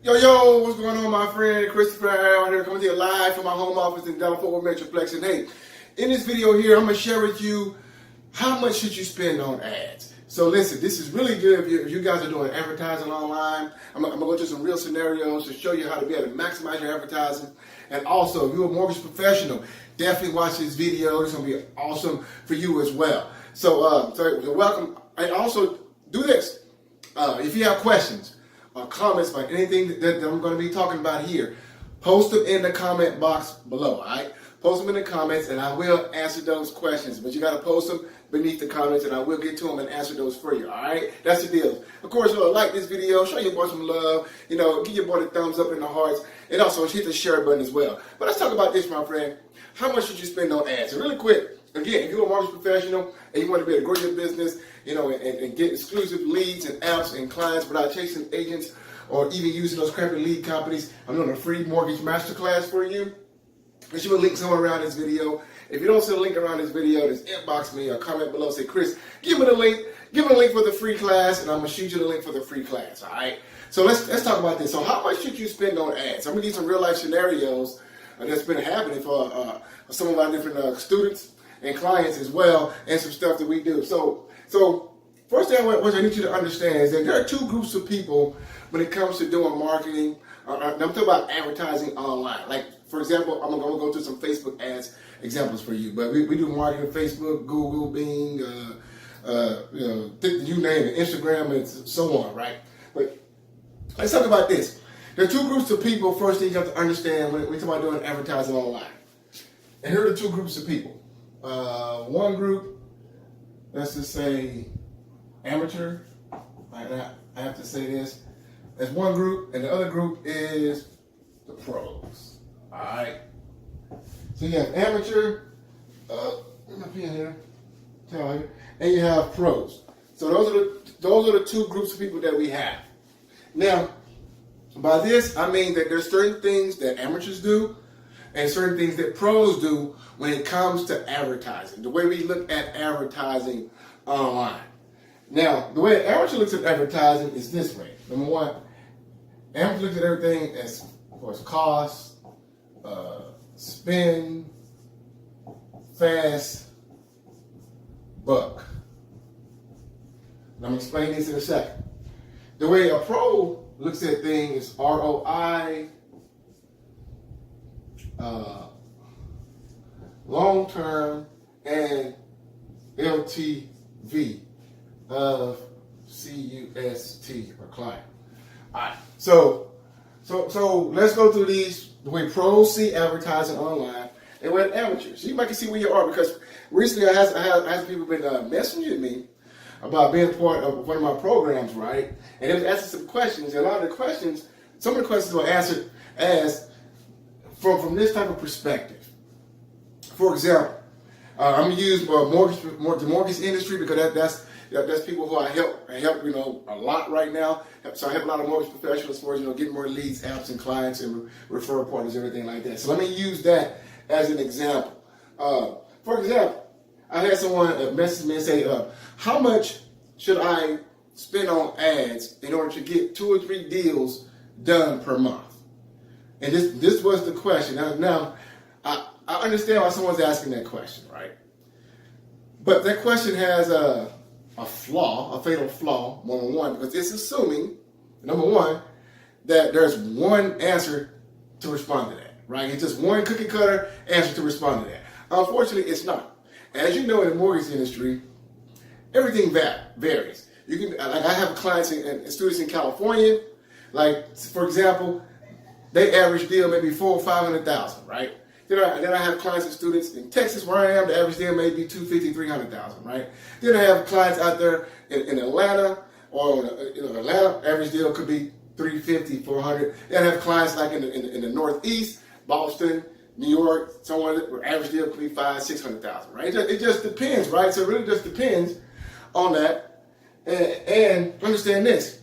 Yo, what's going on, my friend? Christopher out here coming to you live from my home office in Dallas-Fort Worth Metroplex. And hey, in this video here, I'm going to share with you how much should you spend on ads. So listen, this is really good if you guys are doing advertising online. I'm going to go through some real scenarios to show you how to be able to maximize your advertising. And also, if you're a mortgage professional, definitely watch this video. It's going to be awesome for you as well. So welcome. And also, do this. If you have questions, comments about anything that I'm going to be talking about here, post them in the comment box below, all right? Post them in the comments and I will answer those questions. But you got to post them beneath the comments and I will get to them and answer those for you, all right? That's the deal. Of course, like this video, show your boy some love, give your boy the thumbs up and the hearts, and also hit the share button as well. But let's talk about this, my friend. How much should you spend on ads? And really quick, again, if you're a mortgage professional and you want to be able to grow your business, and get exclusive leads and apps and clients without chasing agents or even using those crappy lead companies, I'm doing a free mortgage masterclass for you. There's a link somewhere around this video. If you don't see a link around this video, just inbox me or comment below. Say, Chris, give me the link. Give me the link for the free class, and I'm gonna shoot you the link for the free class. All right. So let's talk about this. So how much should you spend on ads? I'm gonna give you some real life scenarios that's been happening for some of our different students and clients as well, and some stuff that we do. So first thing what I need you to understand is that there are two groups of people when it comes to doing marketing. I'm talking about advertising online. Like, for example, I'm going to go through some Facebook ads examples for you. But we do marketing, Facebook, Google, Bing, you name it, Instagram, and so on, right? But let's talk about this. There are two groups of people, first thing you have to understand when we talk about doing advertising online. And here are the two groups of people. One group, let's just say amateur. I have to say this. There's one group, and the other group is the pros. All right. So you have amateur, my pen here, and you have pros. So those are the two groups of people that we have. Now, by this I mean that there's certain things that amateurs do and certain things that pros do when it comes to advertising. The way we look at advertising online. Now, the way an amateur looks at advertising is this way. Number one, amateur looks at everything as, of course, cost, spend, fast, buck. And I'm going to explain this in a second. The way a pro looks at things is ROI, long-term, and LTV of CUST or client. All right, so let's go through these the way pros see advertising online and with amateurs. So you might see where you are, because recently I had people been messaging me about being part of one of my programs, right? And they was asking some questions. And a lot of the questions, some of the questions were answered as from this type of perspective. For example, I'm gonna use the mortgage industry because that's people who I help a lot right now. So I help a lot of mortgage professionals for getting more leads, apps, and clients, and referral partners, everything like that. So let me use that as an example. For example, I had someone message me and say, how much should I spend on ads in order to get 2 or 3 deals done per month? And this was the question. Now I understand why someone's asking that question, right? But that question has a fatal flaw, number one, because it's assuming, number one, that there's one answer to respond to that, right? It's just one cookie cutter answer to respond to that. Unfortunately, it's not. As you know, in the mortgage industry, everything varies. You can, like, I have clients and students in California, like, for example, they average deal maybe $400,000 or $500,000, right? Then I have clients and students in Texas, where I am. The average deal may be $250,000, $300,000, right? Then I have clients out there in Atlanta, or Atlanta, average deal could be $350,000, $400,000. Then I have clients like in the Northeast, Boston, New York, somewhere where average deal could be $500,000, $600,000, right? It just depends, right? So it really just depends on that. And understand this: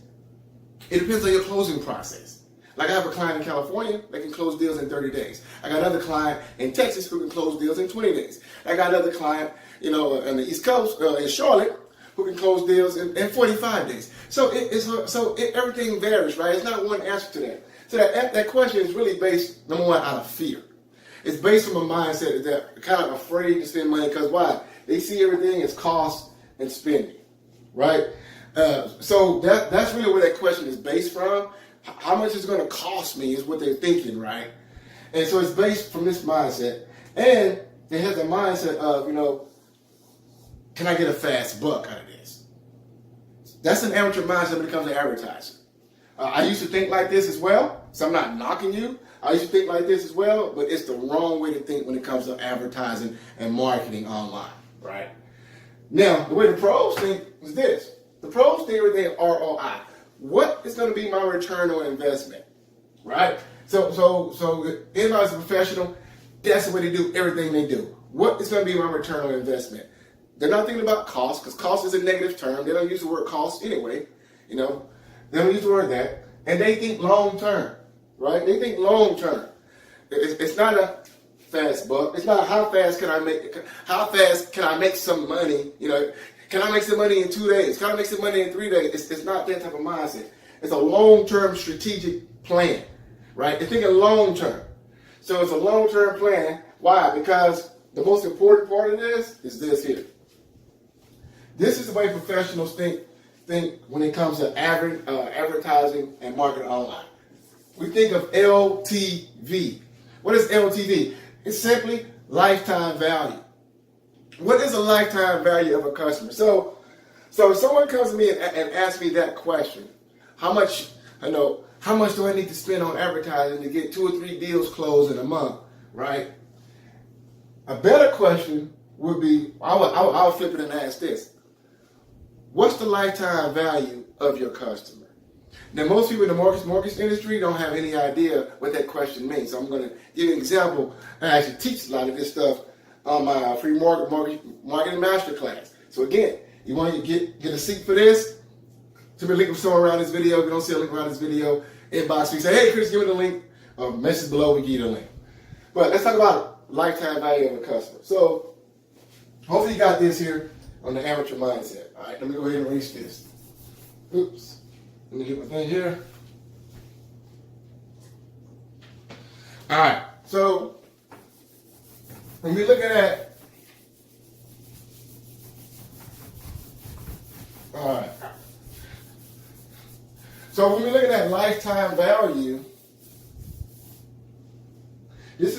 it depends on your closing process. Like, I have a client in California that can close deals in 30 days. I got another client in Texas who can close deals in 20 days. I got another client, on the East Coast, in Charlotte, who can close deals in 45 days. So everything varies, right? It's not one answer to that. So that question is really based, number one, out of fear. It's based from a mindset that they're kind of afraid to spend money because why? They see everything as cost and spending, right? So that's really where that question is based from. How much is going to cost me is what they're thinking, right? And so it's based from this mindset. And it has a mindset of, can I get a fast buck out of this? That's an amateur mindset when it comes to advertising. I used to think like this as well, so I'm not knocking you. I used to think like this as well, but it's the wrong way to think when it comes to advertising and marketing online, right? Now, the way the pros think is this. The pros think everything ROI. What is going to be my return on investment, right? So anybody's a professional, that's the way they do everything they do. What is going to be my return on investment? They're not thinking about cost, because cost is a negative term. They don't use the word cost anyway, They don't use the word that. And they think long term, right? They think long term. It's not a fast buck. It's not how fast can I make some money, Can I make some money in 2 days? Can I make some money in 3 days? It's not that type of mindset. It's a long-term strategic plan, right? They're thinking long-term. So it's a long-term plan. Why? Because the most important part of this is this here. This is the way professionals think when it comes to advertising and marketing online. We think of LTV. What is LTV? It's simply lifetime value. What is a lifetime value of a customer? So if someone comes to me and asks me that question, how much do I need to spend on advertising to get 2 or 3 deals closed in a month, right? A better question would be, I'll flip it and ask this. What's the lifetime value of your customer? Now, most people in the mortgage industry don't have any idea what that question means. So I'm going to give you an example. I actually teach a lot of this stuff on my free marketing masterclass. So again, you want to get a seat for this? To be a link somewhere around this video. If you don't see a link around this video, inbox me. Say, hey, Chris, give me the link. Message below, we give you the link. But let's talk about lifetime value of a customer. So hopefully you got this here on the amateur mindset. All right, let me go ahead and erase this. Oops. Let me get my thing here. All right, so when we're looking at, lifetime value, this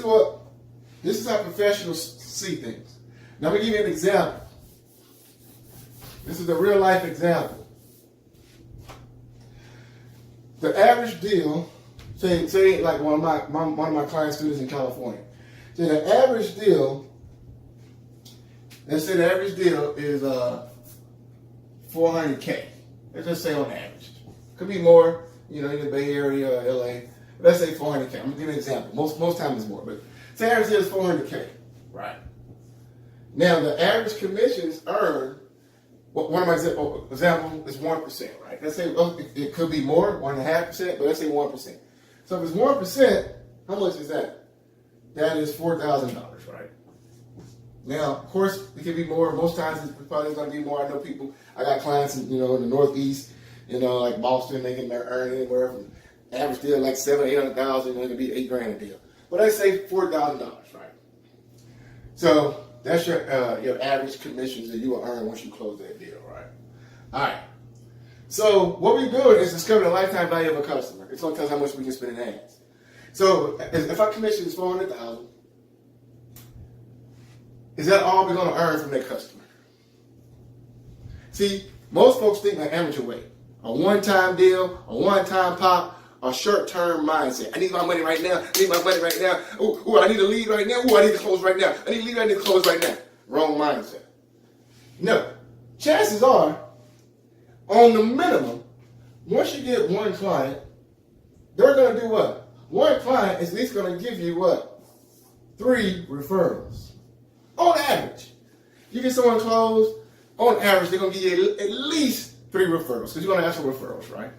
is how professionals see things. Now, let me give you an example. This is a real life example. The average deal, say like one of my client students in California. So the average deal, let's say the average deal is $400K. Let's just say on average. Could be more, in the Bay Area or LA. Let's say $400K. I'm gonna give you an example. Most times it's more, but say average deal is $400K, right? Now the average commissions earned. One of my examples is 1%, right? Let's say it could be more, 1.5%, but let's say 1%. So if it's 1%, how much is that? That is $4,000, right? Now, of course, it could be more. Most times it's probably going to be more. I got clients in the Northeast, like Boston, they can earn anywhere from average deal like $700,000 to $800,000, it could be $8,000 a deal. But let's say $4,000, right? So that's your average commissions that you will earn once you close that deal, right? All right. So what we're doing is discovering the lifetime value of a customer. It's going to tell us how much we can spend in ads. So if our commission is $400,000, is that all we're going to earn from that customer? See, most folks think like amateur way. A one-time deal, a one-time pop, a short-term mindset. I need my money right now. I need my money right now. Ooh, I need to lead right now. Ooh, I need to close right now. I need to lead, I need to close right now. Wrong mindset. No. Chances are, on the minimum, once you get one client, they're going to do what? One client is at least going to give you what? 3 referrals. On average. You get someone closed, on average, they're going to give you at least 3 referrals because you're going to ask for referrals, right?